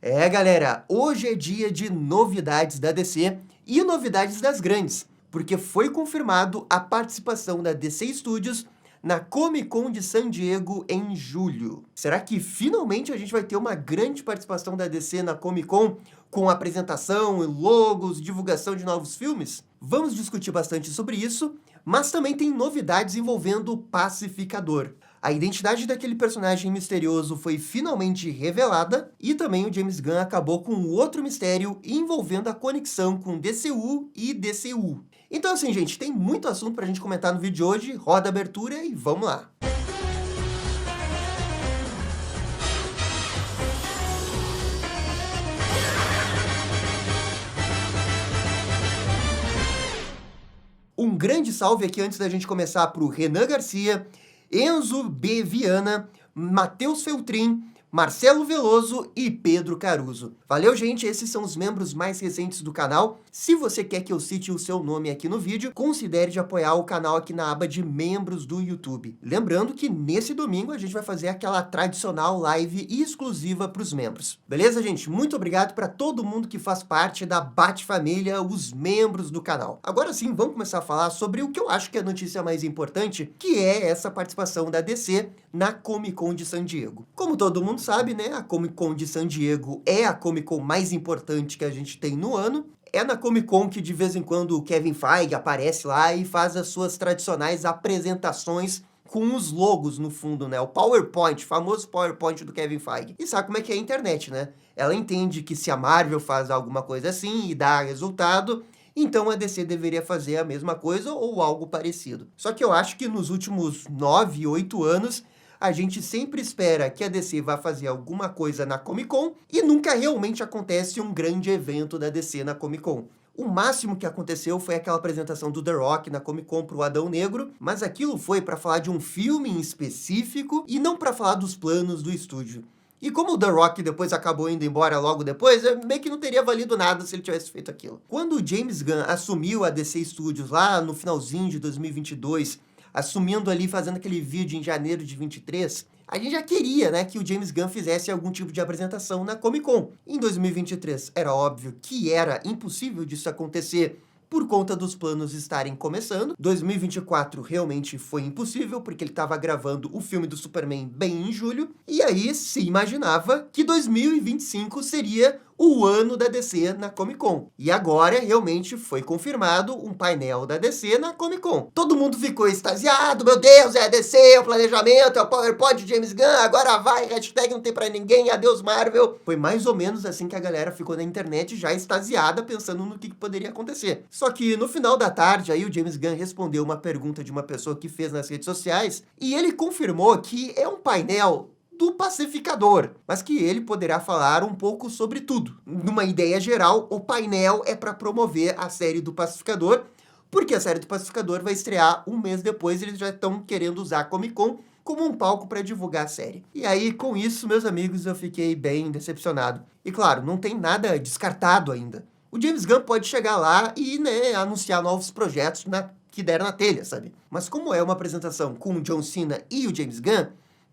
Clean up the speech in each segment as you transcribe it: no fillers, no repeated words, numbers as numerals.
É, galera, hoje é dia de novidades da DC e novidades das grandes, porque foi confirmado a participação da DC Studios na Comic Con de San Diego em julho. Será que finalmente a gente vai ter uma grande participação da DC na Comic Con, com apresentação, logos, divulgação de novos filmes? Vamos discutir bastante sobre isso, mas também tem novidades envolvendo o Pacificador. A identidade daquele personagem misterioso foi finalmente revelada, e também o James Gunn acabou com outro mistério envolvendo a conexão com DCU e DCU. Então assim, gente, tem muito assunto pra gente comentar no vídeo de hoje, roda a abertura e vamos lá! Um grande salve aqui antes da gente começar para o Renan Garcia, Enzo B. Viana, Matheus Feltrin, Marcelo Veloso e Pedro Caruso. Valeu, gente! Esses são os membros mais recentes do canal. Se você quer que eu cite o seu nome aqui no vídeo, considere de apoiar o canal aqui na aba de membros do YouTube. Lembrando que nesse domingo a gente vai fazer aquela tradicional live exclusiva para os membros. Beleza, gente? Muito obrigado para todo mundo que faz parte da Bat-família, os membros do canal. Agora sim, vamos começar a falar sobre o que eu acho que é a notícia mais importante, que é essa participação da DC na Comic Con de San Diego. Como todo mundo sabe, né, a Comic Con de San Diego é a Comic Con mais importante que a gente tem no ano. É na Comic Con que de vez em quando o Kevin Feige aparece lá e faz as suas tradicionais apresentações com os logos no fundo, né? O PowerPoint, famoso PowerPoint do Kevin Feige. E sabe como é que é a internet, né? Ela entende que se a Marvel faz alguma coisa assim e dá resultado, então a DC deveria fazer a mesma coisa ou algo parecido. Só que eu acho que nos últimos 9, 8 anos, a gente sempre espera que a DC vá fazer alguma coisa na Comic Con e nunca realmente acontece um grande evento da DC na Comic Con. O máximo que aconteceu foi aquela apresentação do The Rock na Comic Con pro Adão Negro, mas aquilo foi para falar de um filme em específico e não para falar dos planos do estúdio. E como o The Rock depois acabou indo embora logo depois, meio que não teria valido nada se ele tivesse feito aquilo. Quando o James Gunn assumiu a DC Studios lá no finalzinho de 2022, assumindo ali, fazendo aquele vídeo em janeiro de 23, a gente já queria, né, que o James Gunn fizesse algum tipo de apresentação na Comic Con. Em 2023, era óbvio que era impossível disso acontecer por conta dos planos estarem começando. 2024 realmente foi impossível, porque ele estava gravando o filme do Superman bem em julho, e aí se imaginava que 2025 seria o ano da DC na Comic Con. E agora, realmente, foi confirmado um painel da DC na Comic Con. Todo mundo ficou extasiado, meu Deus, é a DC, é o planejamento, é o PowerPoint de James Gunn, agora vai, hashtag não tem pra ninguém, adeus Marvel. Foi mais ou menos assim que a galera ficou na internet já extasiada, pensando no que poderia acontecer. Só que no final da tarde, aí o James Gunn respondeu uma pergunta de uma pessoa que fez nas redes sociais, e ele confirmou que é um painel do Pacificador, mas que ele poderá falar um pouco sobre tudo. Numa ideia geral, o painel é para promover a série do Pacificador, porque a série do Pacificador vai estrear um mês depois, e eles já estão querendo usar a Comic Con como um palco para divulgar a série. E aí, com isso, meus amigos, eu fiquei bem decepcionado. E claro, não tem nada descartado ainda. O James Gunn pode chegar lá e, né, anunciar novos projetos que deram na telha, sabe? Mas como é uma apresentação com o John Cena e o James Gunn,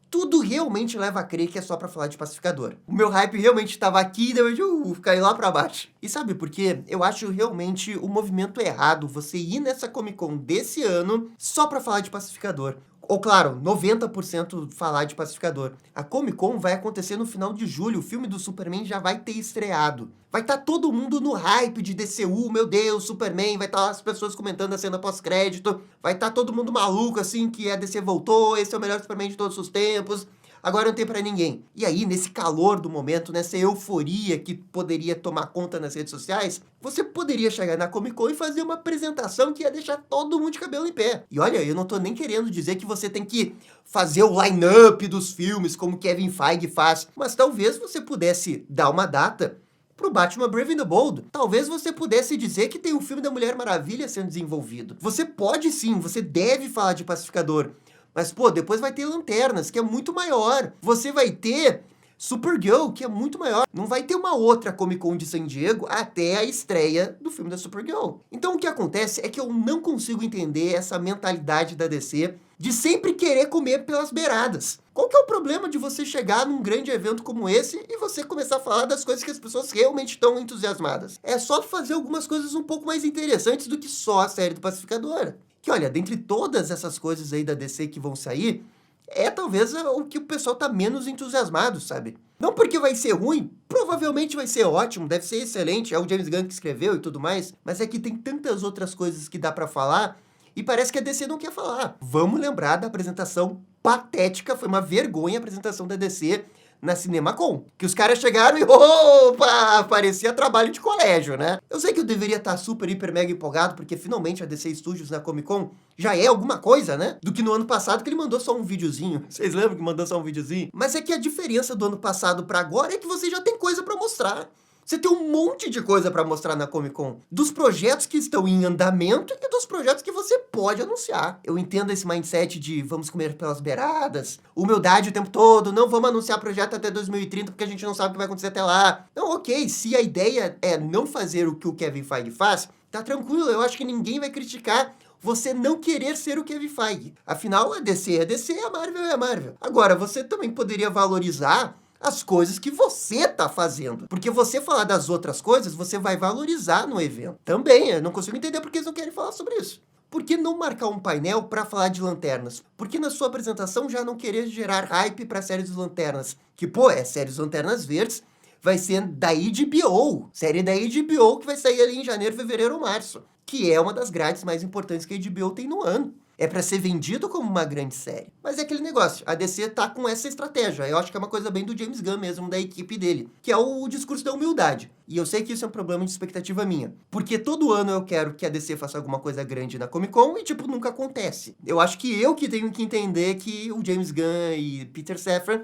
tudo realmente leva a crer que é só pra falar de Pacificador. O meu hype realmente estava aqui e depois caiu lá pra baixo. E sabe por quê? Eu acho realmente o movimento errado você ir nessa Comic Con desse ano só pra falar de Pacificador. Ou claro, 90% falar de Pacificador. A Comic Con vai acontecer no final de julho, o filme do Superman já vai ter estreado. Vai estar todo mundo no hype de DCU, meu Deus, Superman, vai estar lá as pessoas comentando a cena pós-crédito, vai estar todo mundo maluco assim, que a DC voltou, esse é o melhor Superman de todos os tempos, agora não tem pra ninguém. E aí, nesse calor do momento, nessa euforia que poderia tomar conta nas redes sociais, você poderia chegar na Comic Con e fazer uma apresentação que ia deixar todo mundo de cabelo em pé. E olha, eu não tô nem querendo dizer que você tem que fazer o line-up dos filmes, como Kevin Feige faz, mas talvez você pudesse dar uma data pro Batman Brave and the Bold. Talvez você pudesse dizer que tem um filme da Mulher Maravilha sendo desenvolvido. Você pode sim, você deve falar de Pacificador. Mas, pô, depois vai ter Lanternas, que é muito maior. Você vai ter Supergirl, que é muito maior. Não vai ter uma outra Comic Con de San Diego até a estreia do filme da Supergirl. Então, o que acontece é que eu não consigo entender essa mentalidade da DC de sempre querer comer pelas beiradas. Qual que é o problema de você chegar num grande evento como esse e você começar a falar das coisas que as pessoas realmente estão entusiasmadas? É só fazer algumas coisas um pouco mais interessantes do que só a série do Pacificador. Que olha, dentre todas essas coisas aí da DC que vão sair, é talvez o que o pessoal tá menos entusiasmado, sabe? Não porque vai ser ruim, provavelmente vai ser ótimo, deve ser excelente, é o James Gunn que escreveu e tudo mais, mas é que tem tantas outras coisas que dá pra falar e parece que a DC não quer falar. Vamos lembrar da apresentação patética, foi uma vergonha a apresentação da DC na CinemaCon. Que os caras chegaram e, opa, parecia trabalho de colégio, né? Eu sei que eu deveria estar super, hiper, mega empolgado, porque finalmente a DC Studios na Comic Con já é alguma coisa, né? Do que no ano passado, que ele mandou só um videozinho. Vocês lembram que mandou só um videozinho? Mas é que a diferença do ano passado pra agora é que você já tem coisa pra mostrar. Você tem um monte de coisa para mostrar na Comic Con. Dos projetos que estão em andamento e dos projetos que você pode anunciar. Eu entendo esse mindset de vamos comer pelas beiradas, humildade o tempo todo, não vamos anunciar projeto até 2030 porque a gente não sabe o que vai acontecer até lá. Então, ok, se a ideia é não fazer o que o Kevin Feige faz, tá tranquilo, eu acho que ninguém vai criticar você não querer ser o Kevin Feige. Afinal, a DC é a DC, a Marvel é a Marvel. Agora, você também poderia valorizar as coisas que você tá fazendo. Porque você falar das outras coisas, você vai valorizar no evento. Também, eu não consigo entender porque eles não querem falar sobre isso. Por que não marcar um painel para falar de Lanternas? Por que na sua apresentação já não querer gerar hype para a série dos Lanternas? Que, pô, é série dos Lanternas Verdes, vai ser da HBO. Série da HBO que vai sair ali em janeiro, fevereiro ou março. Que é uma das grades mais importantes que a HBO tem no ano. É pra ser vendido como uma grande série. Mas é aquele negócio, a DC tá com essa estratégia. Eu acho que é uma coisa bem do James Gunn mesmo, da equipe dele. Que é o discurso da humildade. E eu sei que isso é um problema de expectativa minha. Porque todo ano eu quero que a DC faça alguma coisa grande na Comic Con e, tipo, nunca acontece. Eu acho que eu que tenho que entender que o James Gunn e Peter Safran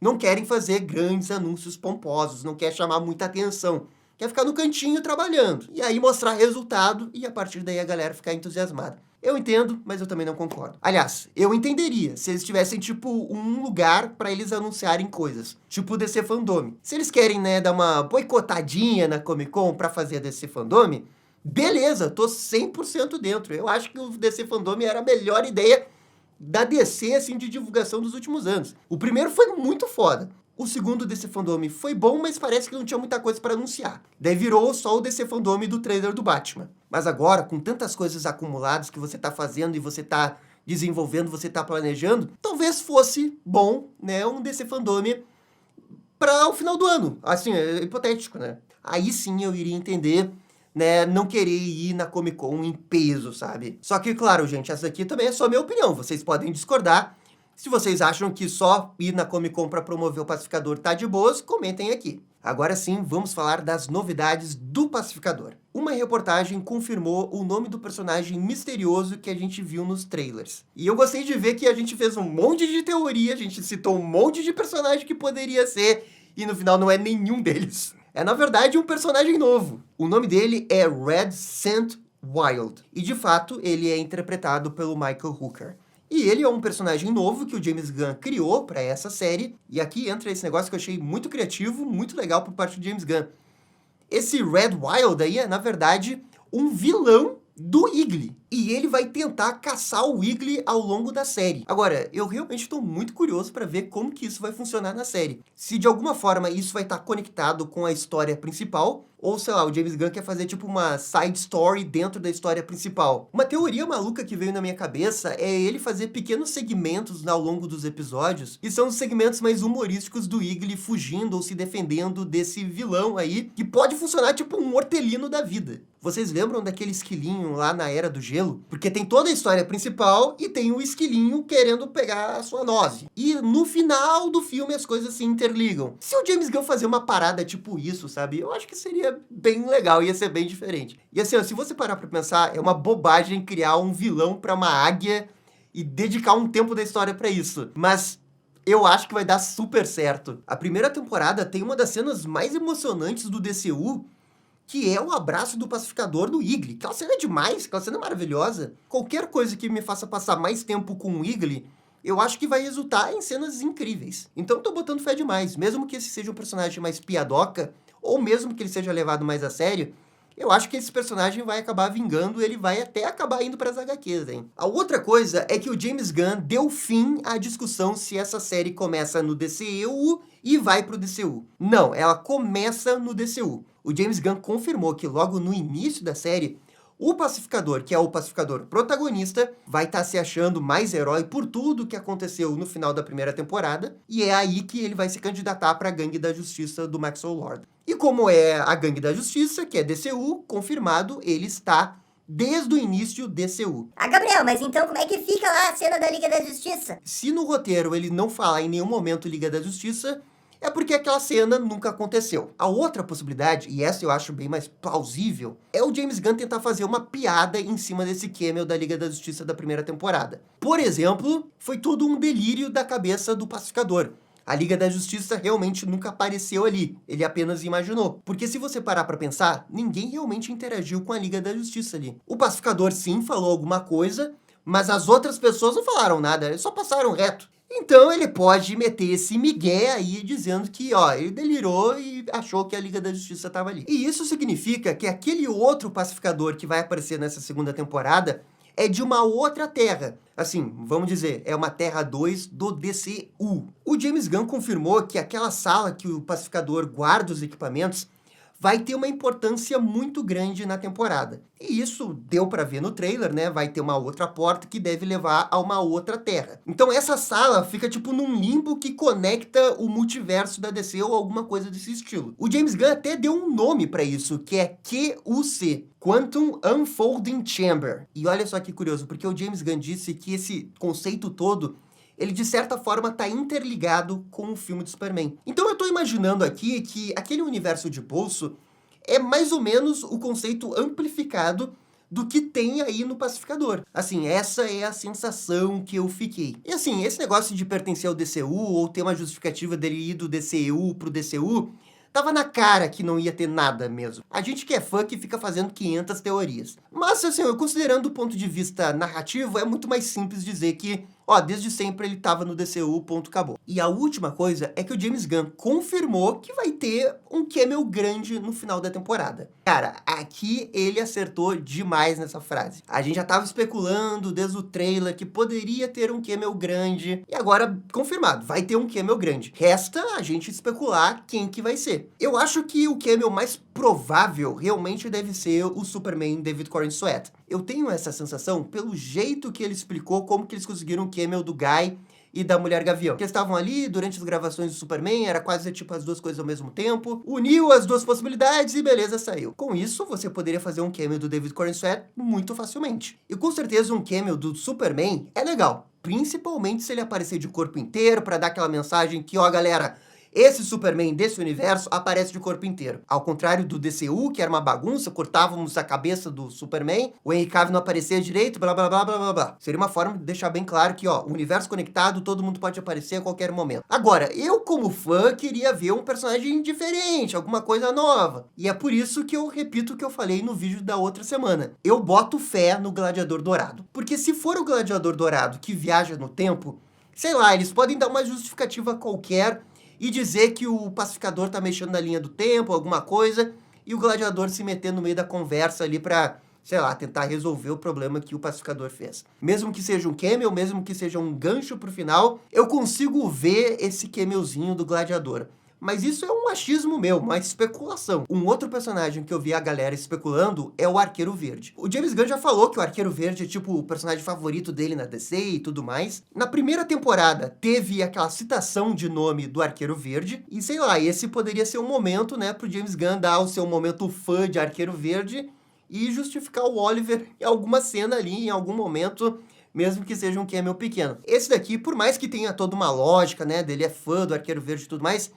não querem fazer grandes anúncios pomposos, não quer chamar muita atenção. Quer ficar no cantinho trabalhando. E aí mostrar resultado e a partir daí a galera ficar entusiasmada. Eu entendo, mas eu também não concordo. Aliás, eu entenderia se eles tivessem, tipo, um lugar pra eles anunciarem coisas. Tipo o DC Fandome. Se eles querem, né, dar uma boicotadinha na Comic Con pra fazer a DC Fandome, beleza, tô 100% dentro. Eu acho que o DC Fandome era a melhor ideia da DC, assim, de divulgação dos últimos anos. O primeiro foi muito foda. O segundo DC Fandome foi bom, mas parece que não tinha muita coisa para anunciar. Daí virou só o DC Fandome do trailer do Batman. Mas agora, com tantas coisas acumuladas que você tá fazendo e você tá desenvolvendo, você tá planejando, talvez fosse bom, né, um DC Fandome para o final do ano. Assim, é hipotético, né? Aí sim eu iria entender, né, não querer ir na Comic Con em peso, sabe? Só que, claro, gente, essa aqui também é só minha opinião. Vocês podem discordar. Se vocês acham que só ir na Comic Con para promover o Pacificador tá de boas, comentem aqui. Agora sim, vamos falar das novidades do Pacificador. Uma reportagem confirmou o nome do personagem misterioso que a gente viu nos trailers. E eu gostei de ver que a gente fez um monte de teoria, a gente citou um monte de personagem que poderia ser, e no final não é nenhum deles. É, na verdade, um personagem novo. O nome dele é Red Scent Wild. E, de fato, ele é interpretado pelo Michael Hooker. E ele é um personagem novo que o James Gunn criou para essa série. E aqui entra esse negócio que eu achei muito criativo, muito legal por parte do James Gunn. Esse Red Wild aí é, na verdade, um vilão do Igli. E ele vai tentar caçar o Igli ao longo da série. Agora, eu realmente estou muito curioso para ver como que isso vai funcionar na série. Se de alguma forma isso vai estar conectado com a história principal, ou sei lá, o James Gunn quer fazer tipo uma side story dentro da história principal. Uma teoria maluca que veio na minha cabeça é ele fazer pequenos segmentos ao longo dos episódios, e são os segmentos mais humorísticos do Igli fugindo ou se defendendo desse vilão aí, que pode funcionar tipo um hortelino da vida. Vocês lembram daquele esquilinho lá na Era do Gelo? Porque tem toda a história principal e tem o esquilinho querendo pegar a sua noze. E no final do filme as coisas se interligam. Se o James Gunn fazer uma parada tipo isso, sabe? Eu acho que seria bem legal, ia ser bem diferente. E assim, ó, se você parar pra pensar, é uma bobagem criar um vilão pra uma águia e dedicar um tempo da história pra isso. Mas eu acho que vai dar super certo. A primeira temporada tem uma das cenas mais emocionantes do DCU, que é o abraço do pacificador no Igli. Aquela cena é demais, aquela cena é maravilhosa. Qualquer coisa que me faça passar mais tempo com o Igli, eu acho que vai resultar em cenas incríveis. Então tô botando fé demais. Mesmo que esse seja um personagem mais piadoca, ou mesmo que ele seja levado mais a sério, Eu acho que esse personagem vai acabar vingando, ele vai até acabar indo para as HQs, hein? A outra coisa é que o James Gunn deu fim à discussão se essa série começa no DCU e vai pro DCU. Não, ela começa no DCU. O James Gunn confirmou que logo no início da série, o Pacificador, que é o Pacificador protagonista, vai estar se achando mais herói por tudo que aconteceu no final da primeira temporada, e é aí que ele vai se candidatar para a Gangue da Justiça do Maxwell Lord. E como é a Gangue da Justiça, que é DCU, confirmado, ele está desde o início DCU. Ah, Gabriel, mas então como é que fica lá a cena da Liga da Justiça? Se no roteiro ele não falar em nenhum momento Liga da Justiça, é porque aquela cena nunca aconteceu. A outra possibilidade, e essa eu acho bem mais plausível, é o James Gunn tentar fazer uma piada em cima desse cameo da Liga da Justiça da primeira temporada. Por exemplo, foi tudo um delírio da cabeça do Pacificador. A Liga da Justiça realmente nunca apareceu ali, ele apenas imaginou. Porque se você parar pra pensar, ninguém realmente interagiu com a Liga da Justiça ali. O Pacificador sim falou alguma coisa, mas as outras pessoas não falaram nada, eles só passaram reto. Então ele pode meter esse migué aí dizendo que, ó, ele delirou e achou que a Liga da Justiça estava ali. E isso significa que aquele outro pacificador que vai aparecer nessa segunda temporada é de uma outra terra. Assim, vamos dizer, é uma Terra 2 do DCU. O James Gunn confirmou que aquela sala que o pacificador guarda os equipamentos vai ter uma importância muito grande na temporada. E isso deu pra ver no trailer, né? Vai ter uma outra porta que deve levar a uma outra terra. Então essa sala fica tipo num limbo que conecta o multiverso da DC ou alguma coisa desse estilo. O James Gunn até deu um nome pra isso, que é QUC, Quantum Unfolding Chamber. E olha só que curioso, porque o James Gunn disse que esse conceito todo ele de certa forma está interligado com o filme do Superman. Então eu estou imaginando aqui que aquele universo de bolso é mais ou menos o conceito amplificado do que tem aí no Pacificador. Assim, essa é a sensação que eu fiquei. E assim, esse negócio de pertencer ao DCU ou ter uma justificativa dele ir do DCU pro DCU, tava na cara que não ia ter nada mesmo. A gente que é fã que fica fazendo 500 teorias. Mas, assim, considerando o ponto de vista narrativo, é muito mais simples dizer que, ó, desde sempre ele tava no DCU, ponto, acabou. E a última coisa é que o James Gunn confirmou que vai ter um cameo grande no final da temporada. Cara, aqui ele acertou demais nessa frase. A gente já tava especulando desde o trailer que poderia ter um cameo grande, e agora, confirmado, vai ter um cameo grande. Resta a gente especular quem que vai ser. Eu acho que o cameo mais provável realmente deve ser o Superman David Corenswet Sweat. Eu tenho essa sensação pelo jeito que ele explicou como que eles conseguiram o cameo do Guy e da Mulher Gavião. Que eles estavam ali durante as gravações do Superman, era quase tipo as duas coisas ao mesmo tempo, uniu as duas possibilidades e beleza, saiu. Com isso, você poderia fazer um cameo do David Corenswet muito facilmente. E com certeza um cameo do Superman é legal, principalmente se ele aparecer de corpo inteiro para dar aquela mensagem que, ó galera, esse Superman desse universo aparece de corpo inteiro. Ao contrário do DCU, que era uma bagunça, cortávamos a cabeça do Superman, o Henry Cavill não aparecia direito, blá blá blá blá blá blá. Seria uma forma de deixar bem claro que, ó, o universo conectado, todo mundo pode aparecer a qualquer momento. Agora, eu como fã queria ver um personagem diferente, alguma coisa nova. E é por isso que eu repito o que eu falei no vídeo da outra semana. Eu boto fé no Gladiador Dourado. Porque se for o Gladiador Dourado que viaja no tempo, sei lá, eles podem dar uma justificativa qualquer e dizer que o pacificador tá mexendo na linha do tempo, alguma coisa, e o gladiador se meter no meio da conversa ali pra, sei lá, tentar resolver o problema que o pacificador fez. Mesmo que seja um cameo, mesmo que seja um gancho pro final, eu consigo ver esse cameozinho do gladiador. Mas isso é um achismo meu, uma especulação. Um outro personagem que eu vi a galera especulando é o Arqueiro Verde. O James Gunn já falou que o Arqueiro Verde é tipo o personagem favorito dele na DC e tudo mais. Na primeira temporada teve aquela citação de nome do Arqueiro Verde. E sei lá, esse poderia ser um momento, né, pro James Gunn dar o seu momento fã de Arqueiro Verde e justificar o Oliver em alguma cena ali, em algum momento, mesmo que seja um cameo pequeno. Esse daqui, por mais que tenha toda uma lógica, né, dele é fã do Arqueiro Verde e tudo mais,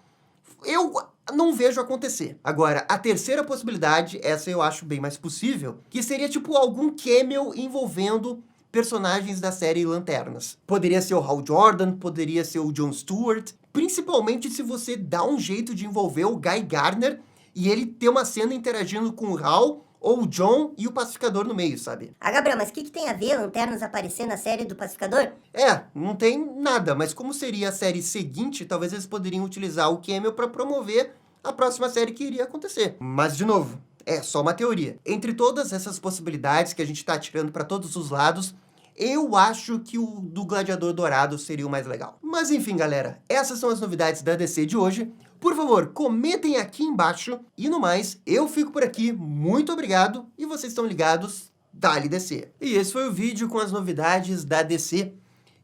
eu não vejo acontecer. Agora, a terceira possibilidade, essa eu acho bem mais possível, que seria tipo algum cameo envolvendo personagens da série Lanternas. Poderia ser o Hal Jordan, poderia ser o Jon Stewart, principalmente se você dá um jeito de envolver o Guy Gardner e ele ter uma cena interagindo com o Hal, ou o John e o Pacificador no meio, sabe? Ah, Gabriel, mas o que tem a ver Lanternas aparecer na série do Pacificador? É, não tem nada, mas como seria a série seguinte, talvez eles poderiam utilizar o cameo para promover a próxima série que iria acontecer. Mas, de novo, É só uma teoria. Entre todas essas possibilidades que a gente tá tirando para todos os lados, eu acho que o do Gladiador Dourado seria o mais legal. Mas enfim, galera, essas são as novidades da DC de hoje. Por favor, comentem aqui embaixo. E no mais, eu fico por aqui. Muito obrigado. E vocês estão ligados, dale DC. E esse foi o vídeo com as novidades da DC.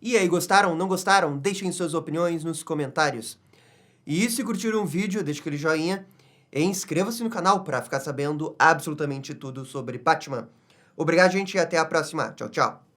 E aí, gostaram? Não gostaram? Deixem suas opiniões nos comentários. E se curtiram o vídeo, deixe aquele joinha. E inscreva-se no canal para ficar sabendo absolutamente tudo sobre Batman. Obrigado, gente, e até a próxima. Tchau, tchau.